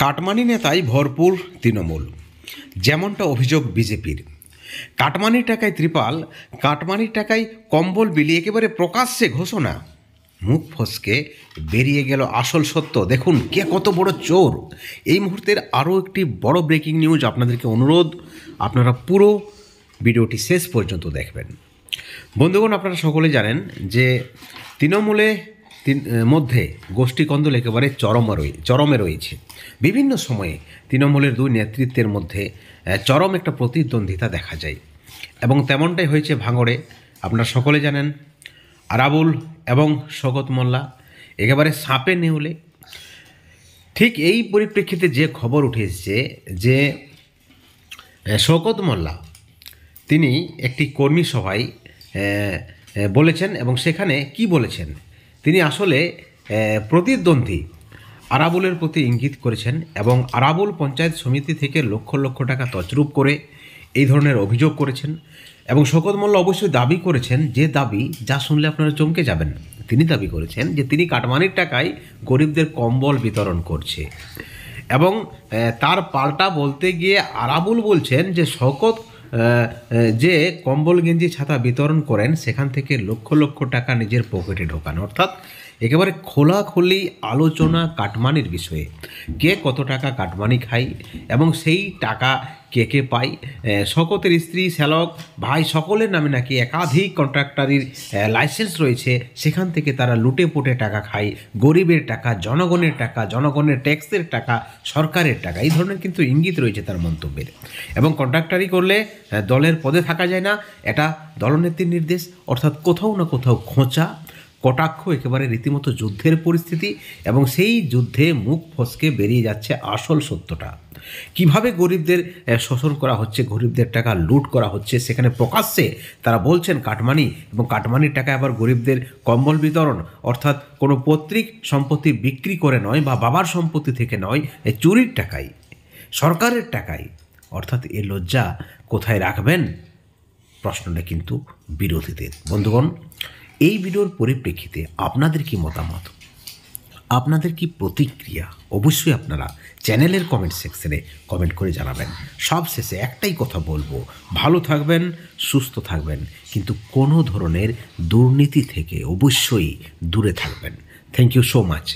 Cut money নেতায় ভরপুর তৃণমূল, যেমনটা অভিযোগ বিজেপির। কাটমানির টাকায় ত্রিপাল, কাটমানির টাকায় কম্বল বিলি, একেবারে প্রকাশ্যে ঘোষণা। মুখ ফসকে বেরিয়ে গেল আসল সত্য। দেখুন কে কত বড় চোর। এই মুহূর্তের আরও একটি বড় ব্রেকিং নিউজ, আপনাদেরকে অনুরোধ আপনারা পুরো ভিডিওটি শেষ পর্যন্ত দেখবেন। বন্ধুগণ, আপনারা সকলে জানেন যে তৃণমূলে মধ্যে গোষ্ঠীকন্দল একেবারে চরমে রয়েছে। বিভিন্ন সময়ে তৃণমূলের দুই নেতৃত্বের মধ্যে চরম একটা প্রতিদ্বন্দ্বিতা দেখা যায় এবং তেমনটাই হয়েছে ভাঙড়ে। আপনারা সকলে জানেন আরাবুল এবং শওকত মোল্লা একেবারে সাপে নেউলে। ঠিক এই পরিপ্রেক্ষিতে যে খবর উঠে এসেছে যে শওকত মোল্লা তিনি একটি কর্মী সভায় বলেছেন এবং সেখানে কি বলেছেন, তিনি আসলে প্রতিদ্বন্দ্বী আরাবুলের প্রতি ইঙ্গিত করেছেন এবং আরাবুল পঞ্চায়েত সমিতি থেকে লক্ষ লক্ষ টাকা তছরূপ করে এই ধরনের অভিযোগ করেছেন। এবং শওকত মোল্লা অবশ্যই দাবি করেছেন, যে দাবি যা শুনলে আপনারা চমকে যাবেন। তিনি দাবি করেছেন যে তিনি কাটমানির টাকায় গরিবদের কম্বল বিতরণ করছে এবং তার পাল্টা বলতে গিয়ে আরাবুল বলছেন যে শওকত যে কম্বল গেঞ্জি ছাতা বিতরণ করেন সেখান থেকে লক্ষ লক্ষ টাকা নিজের পকেটে ঢোকান। অর্থাৎ একেবারে খোলাখুলি আলোচনা কাটমানির বিষয়ে, কে কত টাকা কাটমানি খায় এবং সেই টাকা কে কে পায়। শওকতের স্ত্রী, শ্যালক, ভাই সকলের নামে নাকি একাধিক কন্ট্রাক্টারির লাইসেন্স রয়েছে, সেখান থেকে তারা লুটে পুটে টাকা খায়। গরিবের টাকা, জনগণের টাকা, জনগণের ট্যাক্সের টাকা, সরকারের টাকা, এই ধরনের কিন্তু ইঙ্গিত রয়েছে তার মন্তব্যের। এবং কন্ট্রাক্টারি করলে দলের পদে থাকা যায় না, এটা দলনেত্রীর নির্দেশ। অর্থাৎ কোথাও না কোথাও খোঁচা, কটাক্ষ, একেবারে রীতিমতো যুদ্ধের পরিস্থিতি এবং সেই যুদ্ধে মুখ ফসকে বেরিয়ে যাচ্ছে আসল সত্যটা। কিভাবে গরিবদের শোষণ করা হচ্ছে, গরিবদের টাকা লুট করা হচ্ছে, সেখানে প্রকাশ্যে তারা বলছেন কাটমানি, এবং কাটমানির টাকায় আবার গরিবদের কম্বল বিতরণ। অর্থাৎ কোনো পৈতৃক সম্পত্তি বিক্রি করে নয় বা বাবার সম্পত্তি থেকে নয়, চুরির টাকায়, সরকারের টাকায়। অর্থাৎ এ লজ্জা কোথায় রাখবেন, প্রশ্নটা কিন্তু বিরোধীদের। বন্ধুগণ, এই ভিডিওর পরিপ্রেক্ষিতে আপনাদের কি মতামত, আপনাদের কি প্রতিক্রিয়া, অবশ্যই আপনারা চ্যানেলের কমেন্ট সেকশনে কমেন্ট করে জানাবেন। সবশেষে একটাই কথা বলবো, ভালো থাকবেন, সুস্থ থাকবেন, কিন্তু কোনো ধরনের দুর্নীতি থেকে অবশ্যই দূরে থাকবেন। Thank you so much.